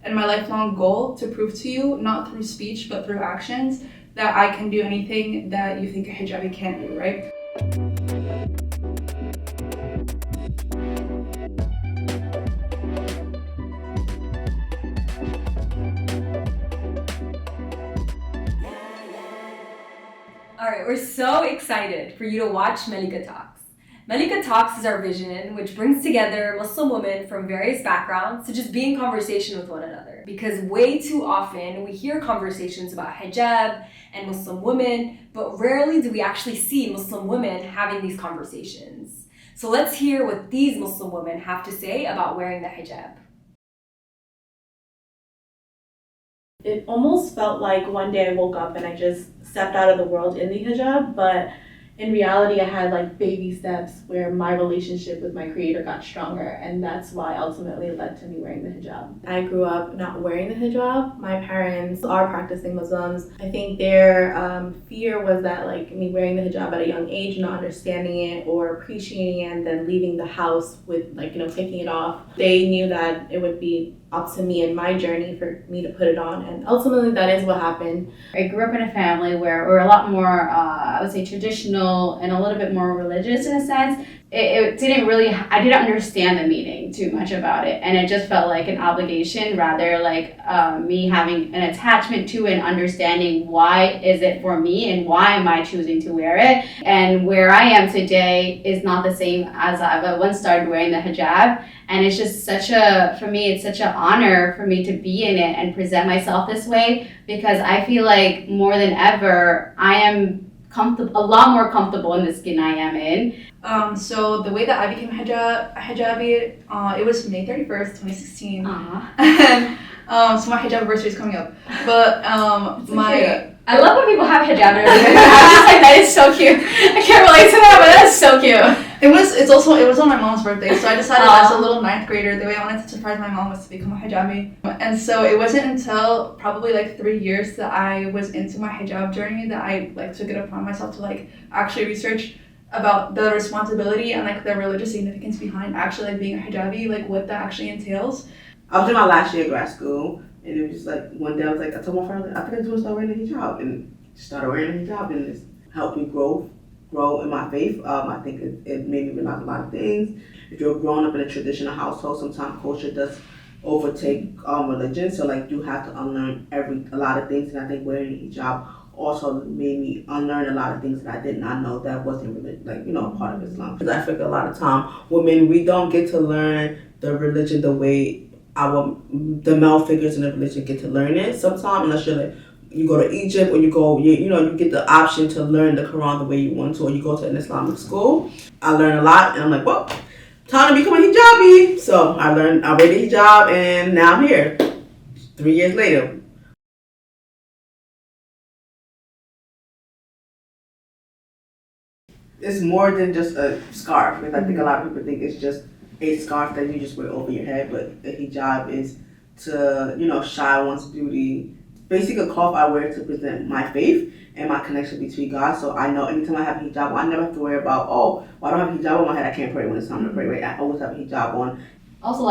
and my lifelong goal to prove to you, not through speech but through actions, that I can do anything that you think a hijabi can't do, right? Alright, we're so excited for you to watch Malikah Talks. Malikah Talks is our vision, which brings together Muslim women from various backgrounds to just be in conversation with one another. Because way too often we hear conversations about hijab and Muslim women, but rarely do we actually see Muslim women having these conversations. So let's hear what these Muslim women have to say about wearing the hijab. It almost felt like one day I woke up and I just stepped out of the world in the hijab, but in reality I had like baby steps where my relationship with my creator got stronger, and that's why ultimately it led to me wearing the hijab. I grew up not wearing the hijab. My parents are practicing Muslims. I think their fear was that like me wearing the hijab at a young age, not understanding it or appreciating it, and then leaving the house with taking it off. They knew that it would be up to me and my journey for me to put it on, and ultimately that is what happened. I grew up in a family where we're a lot more, I would say, traditional and a little bit more religious in a sense. I didn't understand the meaning too much about it, and it just felt like an obligation rather like me having an attachment to and understanding why is it for me and why am I choosing to wear it. And where I am today is not the same as I once started wearing the hijab, and it's just for me it's such an honor for me to be in it and present myself this way, because I feel like more than ever I am a lot more comfortable in the skin I am in. So the way that I became a hijabi, it was May 31st, 2016. Aww. And so my hijab anniversary is coming up. But I love when people have hijab anniversary. I'm just like, that is so cute. I can't relate to that, but that's so cute. It was on my mom's birthday, so I decided as a little 9th grader, the way I wanted to surprise my mom was to become a hijabi. And so it wasn't until probably like 3 years that I was into my hijab journey that I took it upon myself to actually research about the responsibility and the religious significance behind actually being a hijabi, what that actually entails. I was in my last year of grad school, and it was just one day I was I told my friend, I think I just want to start wearing a hijab, and started wearing a hijab, and it's helped me grow in my faith. I think it made me realize a lot of things. If you're growing up in a traditional household, sometimes culture does overtake religion, so you have to unlearn a lot of things, and I think wearing a hijab also made me unlearn a lot of things that I did not know that wasn't really part of Islam. Because I think a lot of time women, we don't get to learn the religion the way the male figures in the religion get to learn it sometimes, unless you go to Egypt, or you get the option to learn the Quran the way you want to, or you go to an Islamic school. I learned a lot, and I'm like, well, time to become a hijabi. So I wear the hijab, and now I'm here 3 years later. It's more than just a scarf, because I think a lot of people think it's just a scarf that you just wear over your head, but a hijab is to, shine one's beauty. Basically a cloth I wear to present my faith and my connection between God. So I know anytime I have a hijab, I never have to worry about, well, I don't have a hijab on my head, I can't pray when it's time to pray, right? I always have a hijab on. Also,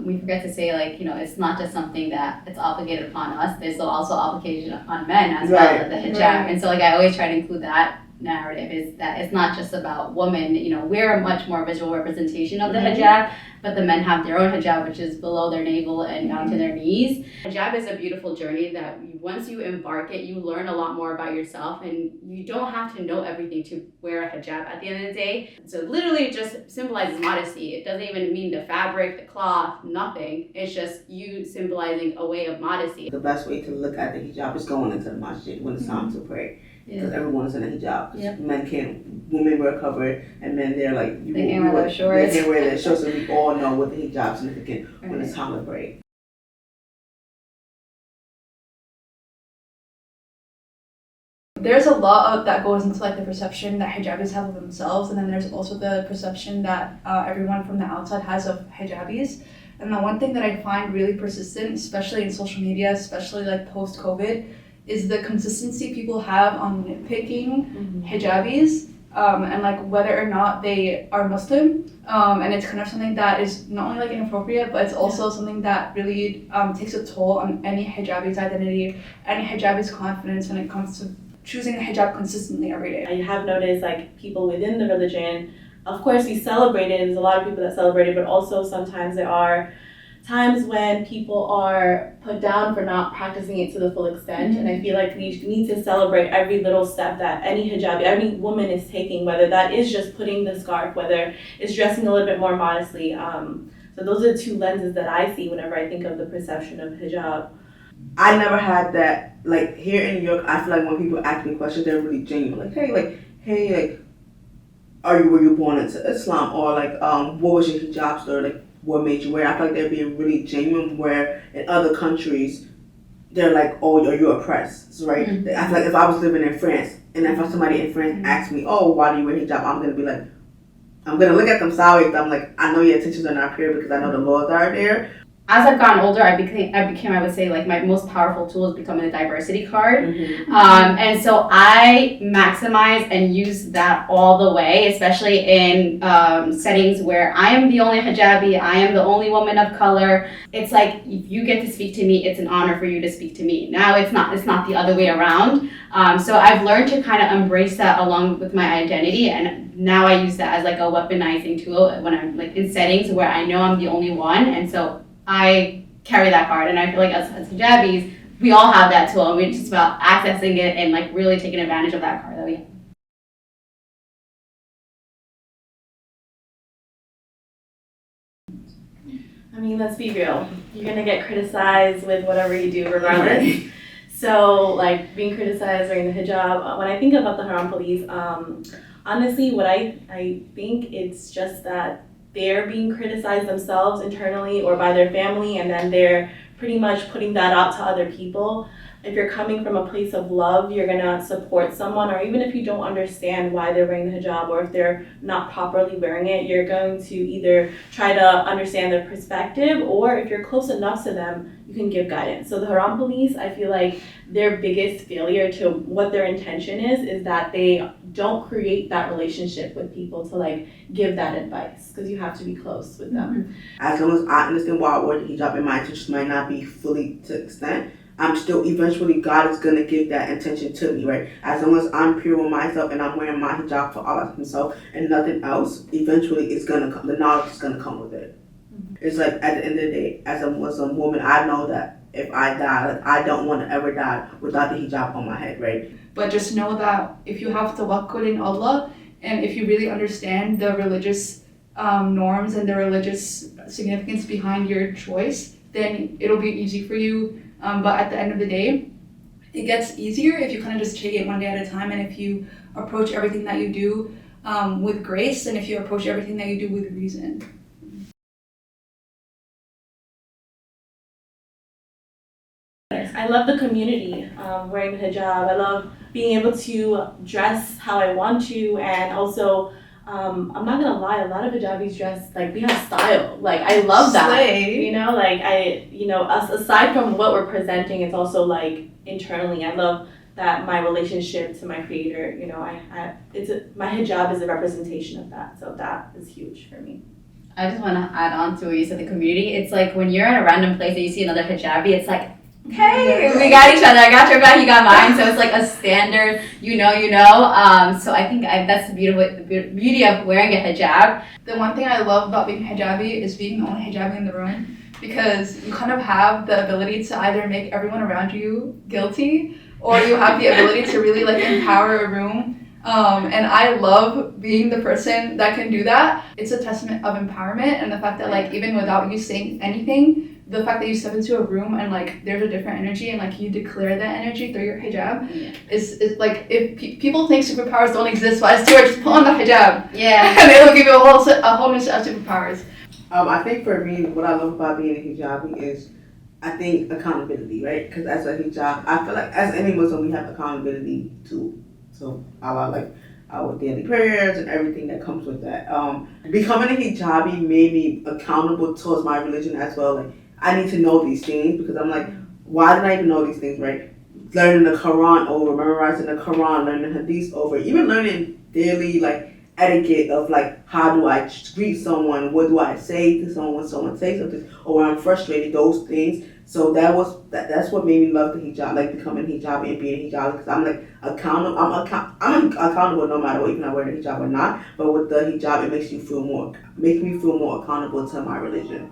we forget to say, it's not just something that it's obligated upon us. There's also obligation on men as well, the hijab. Right. And so, I always try to include that narrative, is that it's not just about women. We're a much more visual representation of the hijab, but the men have their own hijab, which is below their navel and down to their knees. Hijab is a beautiful journey that once you embark it, you learn a lot more about yourself, and you don't have to know everything to wear a hijab at the end of the day. So literally it just symbolizes modesty. It doesn't even mean the fabric, the cloth, nothing. It's just you symbolizing a way of modesty. The best way to look at the hijab is going into the masjid when it's time to pray. Because everyone is in a hijab. Yep. Women wear covered, and men they're they can't wear their shorts. They can't wear their shorts, so we all know what the hijab is significant when it's time to pray. There's a lot that goes into the perception that hijabis have of themselves, and then there's also the perception that everyone from the outside has of hijabis. And the one thing that I find really persistent, especially in social media, especially post-COVID, is the consistency people have on nitpicking hijabis and like whether or not they are Muslim. And it's kind of something that is not only like inappropriate, but it's also something that really takes a toll on any hijabi's identity, any hijabi's confidence when it comes to choosing the hijab consistently every day. I have noticed like people within the religion, of course we celebrate it, there's a lot of people that celebrate it, but also sometimes there are times when people are put down for not practicing it to the full extent. And I feel like we need to celebrate every little step that any hijabi, every woman is taking, whether that is just putting the scarf, whether it's dressing a little bit more modestly. So those are the two lenses that I see whenever I think of the perception of hijab. I never had that, like here in New York, I feel like when people ask me questions, they're really genuine. Like, hey, were you born into Islam? Or like, what was your hijab story? Like, what made you wear it? I feel like they're being really genuine, where in other countries, they're like, oh, are you oppressed, right? I feel like if I was living in France, and if somebody in France asked me, oh, why do you wear hijab? I'm going to be like, I'm going to look at them sideways. I'm like, I know your intentions are not pure because I know the laws are there. As I've gotten older, I became, I would say, like my most powerful tool is becoming a diversity card. And so I maximize and use that all the way, especially in settings where I am the only hijabi, I am the only woman of color. It's like, if you get to speak to me, it's an honor for you to speak to me. Now it's not the other way around. So I've learned to kind of embrace that along with my identity, and now I use that as like a weaponizing tool when I'm like in settings where I know I'm the only one, and so I carry that card. And I feel like as hijabis, we all have that tool, and we're just about accessing it and like really taking advantage of that card that we have. I mean, let's be real. You're gonna get criticized with whatever you do regardless. So like being criticized wearing the hijab, when I think about the haram police, honestly what I think it's just that they're being criticized themselves internally or by their family, and then they're pretty much putting that out to other people. If you're coming from a place of love, you're gonna support someone, or even if you don't understand why they're wearing the hijab or if they're not properly wearing it, you're going to either try to understand their perspective, or if you're close enough to them, you can give guidance. So the haram police, I feel like their biggest failure to what their intention is that they don't create that relationship with people to like give that advice, because you have to be close with them. As long as I understand why I wore the hijab and my intentions might not be fully to extent, I'm still, eventually God is going to give that intention to me, right? As long as I'm pure with myself and I'm wearing my hijab for Allah himself and nothing else, eventually it's going to come, the knowledge is going to come with it. It's like, at the end of the day, as a Muslim woman, I know that if I die, like, I don't want to ever die without the hijab on my head, right? But just know that if you have tawakkul in Allah, and if you really understand the religious norms and the religious significance behind your choice, then it'll be easy for you. But at the end of the day, it gets easier if you kind of just take it one day at a time, and if you approach everything that you do with grace, and if you approach everything that you do with reason. I love the community, wearing the hijab. I love being able to dress how I want to, and also, I'm not gonna lie, a lot of hijabis dress, like, we have style. Like, I love that. Slay. You know, like, aside from what we're presenting, it's also, like, internally. I love that my relationship to my creator, you know, my hijab is a representation of that. So that is huge for me. I just want to add on to what you said, the community. It's like when you're in a random place and you see another hijabi, it's like, hey, we got each other. I got your back, you got mine. So it's like a standard, you know. So I think that's the beauty of wearing a hijab. The one thing I love about being hijabi is being the only hijabi in the room, because you kind of have the ability to either make everyone around you guilty, or you have the ability to really like empower a room. And I love being the person that can do that. It's a testament of empowerment, and the fact that like even without you saying anything, the fact that you step into a room and like there's a different energy and like you declare that energy through your hijab is like, if people think superpowers don't exist, but I still just put on the hijab. Yeah. And it'll give you a whole new set of superpowers. I think for me, what I love about being a hijabi is, I think, accountability, right? Because as a hijab, I feel like as any Muslim, we have accountability to Allah, like our daily prayers and everything that comes with that. Becoming a hijabi made me accountable towards my religion as well. Like, I need to know these things, because I'm like, why did I even know these things, right? Learning the Quran over, memorizing the Quran, learning the Hadith over, even learning daily like etiquette of like how do I greet someone, what do I say to someone when someone says something, or when I'm frustrated, those things. So that's what made me love the hijab, like becoming hijab and being hijab, because I'm like accountable. I'm accountable no matter what, even if I wear the hijab or not. But with the hijab, it makes me feel more accountable to my religion.